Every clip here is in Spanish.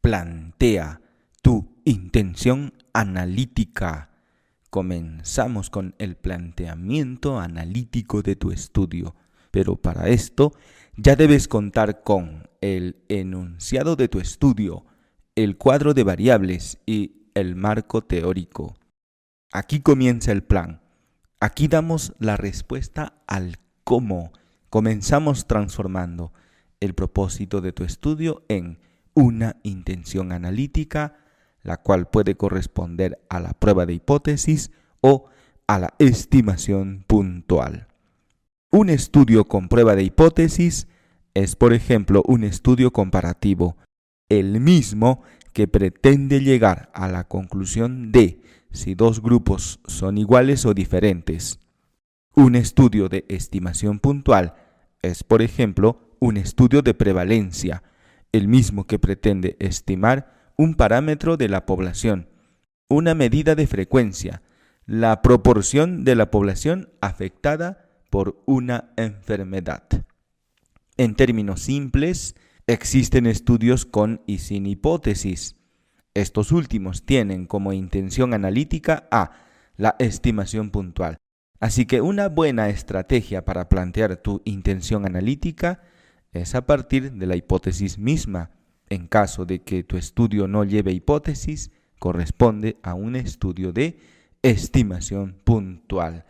Plantea tu intención analítica. Comenzamos con el planteamiento analítico de tu estudio, pero para esto ya debes contar con el enunciado de tu estudio, el cuadro de variables y el marco teórico. Aquí comienza el plan. Aquí damos la respuesta al cómo. Comenzamos transformando el propósito de tu estudio en una intención analítica, la cual puede corresponder a la prueba de hipótesis o a la estimación puntual. Un estudio con prueba de hipótesis es, por ejemplo, un estudio comparativo, el mismo que pretende llegar a la conclusión de si dos grupos son iguales o diferentes. Un estudio de estimación puntual es, por ejemplo, un estudio de prevalencia, el mismo que pretende estimar un parámetro de la población, una medida de frecuencia, la proporción de la población afectada por una enfermedad. En términos simples, existen estudios con y sin hipótesis. Estos últimos tienen como intención analítica a la estimación puntual. Así que una buena estrategia para plantear tu intención analítica es a partir de la hipótesis misma. En caso de que tu estudio no lleve hipótesis, corresponde a un estudio de estimación puntual.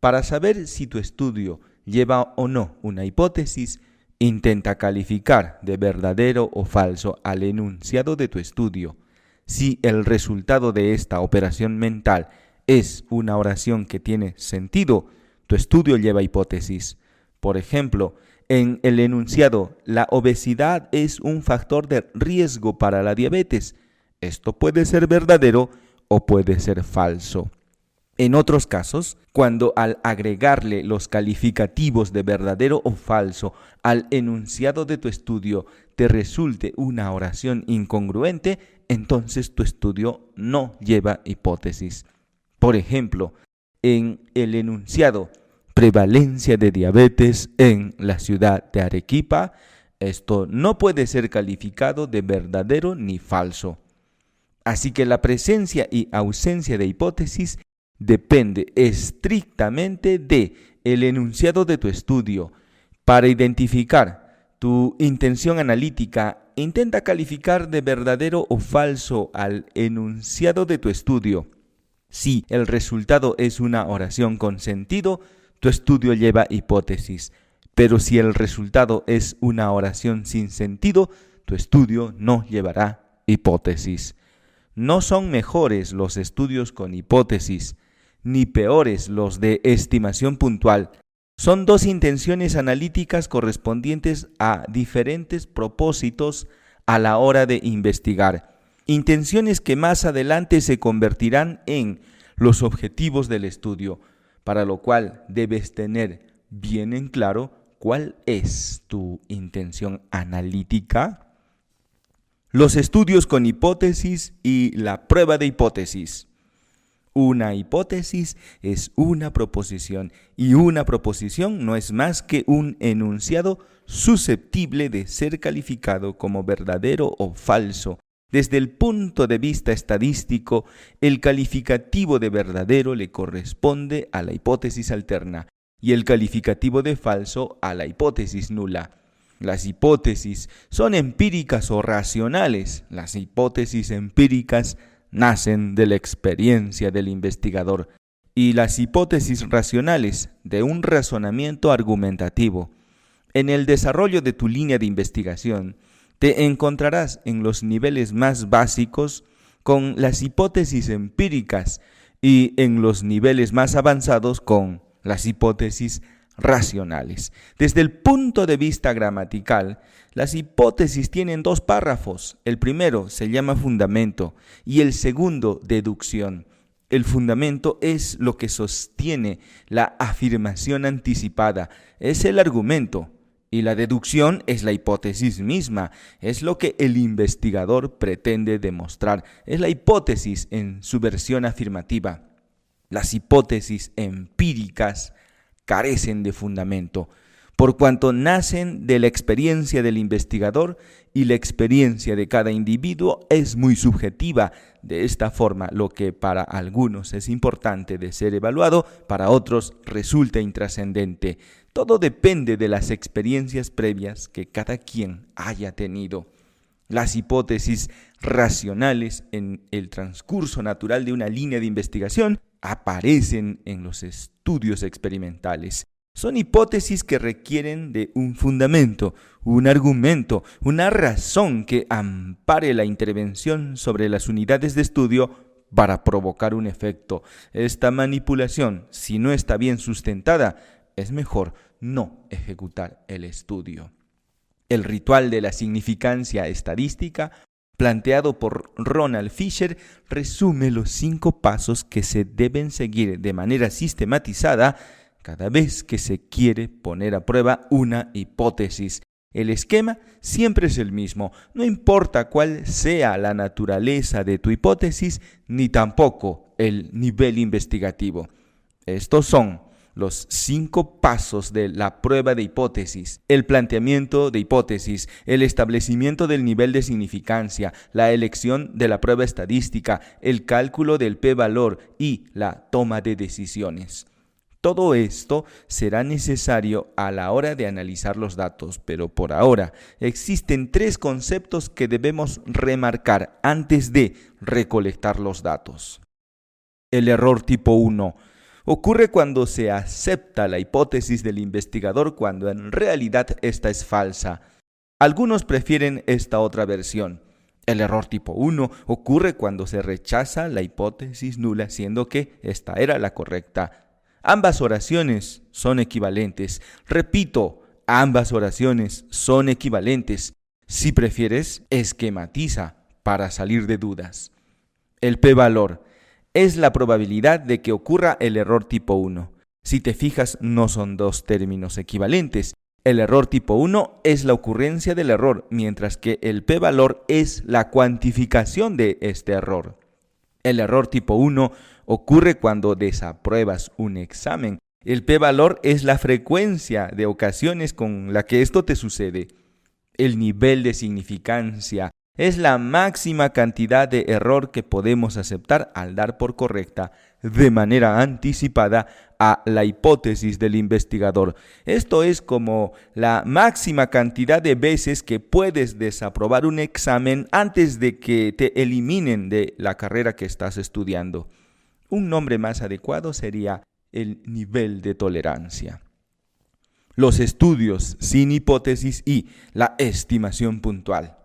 Para saber si tu estudio lleva o no una hipótesis, intenta calificar de verdadero o falso al enunciado de tu estudio. Si el resultado de esta operación mental es una oración que tiene sentido, tu estudio lleva hipótesis. Por ejemplo, en el enunciado, la obesidad es un factor de riesgo para la diabetes. Esto puede ser verdadero o puede ser falso. En otros casos, cuando al agregarle los calificativos de verdadero o falso al enunciado de tu estudio te resulte una oración incongruente, entonces tu estudio no lleva hipótesis. Por ejemplo, en el enunciado prevalencia de diabetes en la ciudad de Arequipa, esto no puede ser calificado de verdadero ni falso. Así que la presencia y ausencia de hipótesis depende estrictamente de el enunciado de tu estudio. Para identificar tu intención analítica, intenta calificar de verdadero o falso al enunciado de tu estudio. Si el resultado es una oración con sentido, tu estudio lleva hipótesis. Pero si el resultado es una oración sin sentido, tu estudio no llevará hipótesis. No son mejores los estudios con hipótesis, ni peores los de estimación puntual. Son dos intenciones analíticas correspondientes a diferentes propósitos a la hora de investigar. Intenciones que más adelante se convertirán en los objetivos del estudio, para lo cual debes tener bien en claro cuál es tu intención analítica. Los estudios con hipótesis y la prueba de hipótesis. Una hipótesis es una proposición y una proposición no es más que un enunciado susceptible de ser calificado como verdadero o falso. Desde el punto de vista estadístico, el calificativo de verdadero le corresponde a la hipótesis alterna y el calificativo de falso a la hipótesis nula. Las hipótesis son empíricas o racionales. Las hipótesis empíricas nacen de la experiencia del investigador y las hipótesis racionales de un razonamiento argumentativo. En el desarrollo de tu línea de investigación, te encontrarás en los niveles más básicos con las hipótesis empíricas y en los niveles más avanzados con las hipótesis racionales. Desde el punto de vista gramatical, las hipótesis tienen dos párrafos. El primero se llama fundamento y el segundo deducción. El fundamento es lo que sostiene la afirmación anticipada, es el argumento. Y la deducción es la hipótesis misma, es lo que el investigador pretende demostrar, es la hipótesis en su versión afirmativa. Las hipótesis empíricas carecen de fundamento, por cuanto nacen de la experiencia del investigador y la experiencia de cada individuo es muy subjetiva. De esta forma, lo que para algunos es importante de ser evaluado, para otros resulta intrascendente. Todo depende de las experiencias previas que cada quien haya tenido. Las hipótesis racionales en el transcurso natural de una línea de investigación aparecen en los estudios experimentales. Son hipótesis que requieren de un fundamento, un argumento, una razón que ampare la intervención sobre las unidades de estudio para provocar un efecto. Esta manipulación, si no está bien sustentada, es mejor no ejecutar el estudio. El ritual de la significancia estadística, planteado por Ronald Fisher, resume los 5 pasos que se deben seguir de manera sistematizada cada vez que se quiere poner a prueba una hipótesis. El esquema siempre es el mismo, no importa cuál sea la naturaleza de tu hipótesis, ni tampoco el nivel investigativo. Estos son los 5 pasos de la prueba de hipótesis: el planteamiento de hipótesis, el establecimiento del nivel de significancia, la elección de la prueba estadística, el cálculo del p-valor y la toma de decisiones. Todo esto será necesario a la hora de analizar los datos, pero por ahora existen 3 conceptos que debemos remarcar antes de recolectar los datos. El error tipo 1 ocurre cuando se acepta la hipótesis del investigador cuando en realidad esta es falsa. Algunos prefieren esta otra versión. El error tipo 1 ocurre cuando se rechaza la hipótesis nula, siendo que esta era la correcta. Ambas oraciones son equivalentes. Repito, ambas oraciones son equivalentes. Si prefieres, esquematiza para salir de dudas. El p-valor es la probabilidad de que ocurra el error tipo 1. Si te fijas, no son 2 términos equivalentes. El error tipo 1 es la ocurrencia del error, mientras que el p-valor es la cuantificación de este error. El error tipo 1 ocurre cuando desapruebas un examen. El p-valor es la frecuencia de ocasiones con la que esto te sucede. El nivel de significancia es la máxima cantidad de error que podemos aceptar al dar por correcta de manera anticipada a la hipótesis del investigador. Esto es como la máxima cantidad de veces que puedes desaprobar un examen antes de que te eliminen de la carrera que estás estudiando. Un nombre más adecuado sería el nivel de tolerancia. Los estudios sin hipótesis y la estimación puntual.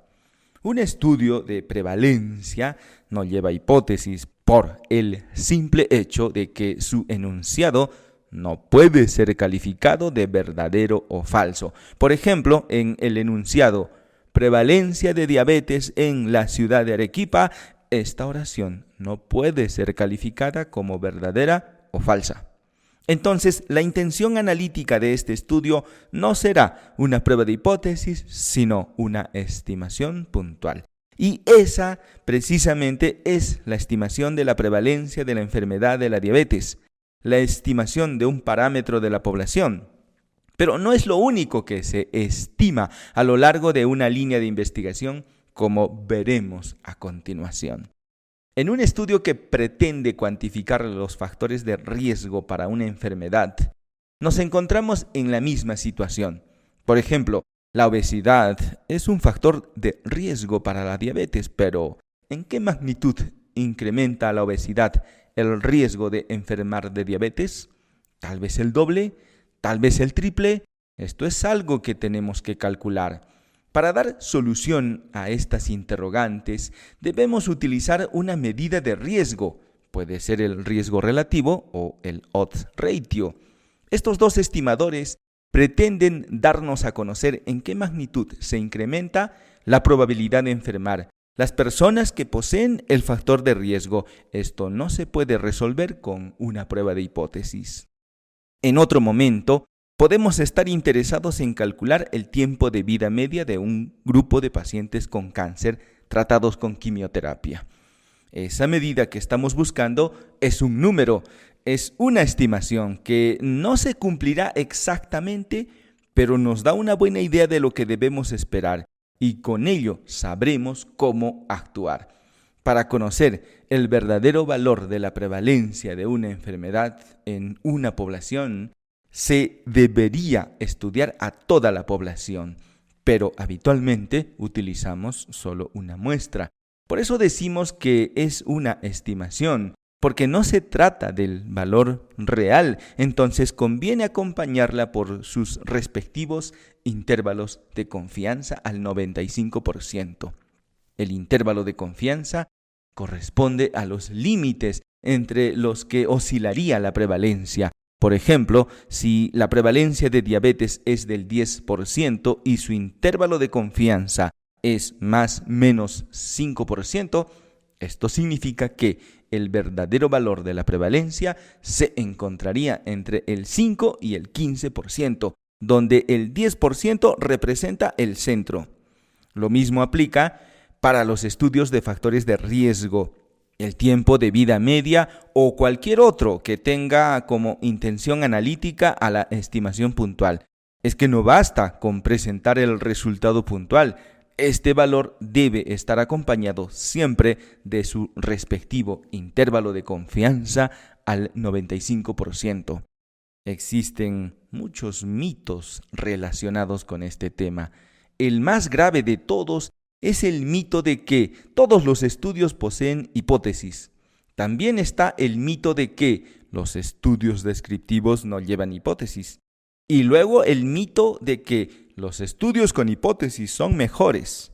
Un estudio de prevalencia no lleva hipótesis por el simple hecho de que su enunciado no puede ser calificado de verdadero o falso. Por ejemplo, en el enunciado prevalencia de diabetes en la ciudad de Arequipa, esta oración no puede ser calificada como verdadera o falsa. Entonces, la intención analítica de este estudio no será una prueba de hipótesis, sino una estimación puntual. Y esa, precisamente, es la estimación de la prevalencia de la enfermedad de la diabetes, la estimación de un parámetro de la población. Pero no es lo único que se estima a lo largo de una línea de investigación, como veremos a continuación. En un estudio que pretende cuantificar los factores de riesgo para una enfermedad, nos encontramos en la misma situación. Por ejemplo, la obesidad es un factor de riesgo para la diabetes, pero ¿en qué magnitud incrementa la obesidad el riesgo de enfermar de diabetes? ¿Tal vez el doble? ¿Tal vez el triple? Esto es algo que tenemos que calcular. Para dar solución a estas interrogantes, debemos utilizar una medida de riesgo. Puede ser el riesgo relativo o el odds ratio. Estos 2 estimadores pretenden darnos a conocer en qué magnitud se incrementa la probabilidad de enfermar las personas que poseen el factor de riesgo. Esto no se puede resolver con una prueba de hipótesis. En otro momento, podemos estar interesados en calcular el tiempo de vida media de un grupo de pacientes con cáncer tratados con quimioterapia. Esa medida que estamos buscando es un número, es una estimación que no se cumplirá exactamente, pero nos da una buena idea de lo que debemos esperar y con ello sabremos cómo actuar. Para conocer el verdadero valor de la prevalencia de una enfermedad en una población, se debería estudiar a toda la población, pero habitualmente utilizamos solo una muestra. Por eso decimos que es una estimación, porque no se trata del valor real, entonces conviene acompañarla por sus respectivos intervalos de confianza al 95%. El intervalo de confianza corresponde a los límites entre los que oscilaría la prevalencia. Por ejemplo, si la prevalencia de diabetes es del 10% y su intervalo de confianza es más menos 5%, esto significa que el verdadero valor de la prevalencia se encontraría entre el 5 y el 15%, donde el 10% representa el centro. Lo mismo aplica para los estudios de factores de riesgo, el tiempo de vida media o cualquier otro que tenga como intención analítica a la estimación puntual. Es que no basta con presentar el resultado puntual. Este valor debe estar acompañado siempre de su respectivo intervalo de confianza al 95%. Existen muchos mitos relacionados con este tema. El más grave de todos es el mito de que todos los estudios poseen hipótesis. También está el mito de que los estudios descriptivos no llevan hipótesis. Y luego el mito de que los estudios con hipótesis son mejores.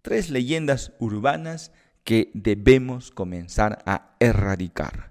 3 leyendas urbanas que debemos comenzar a erradicar.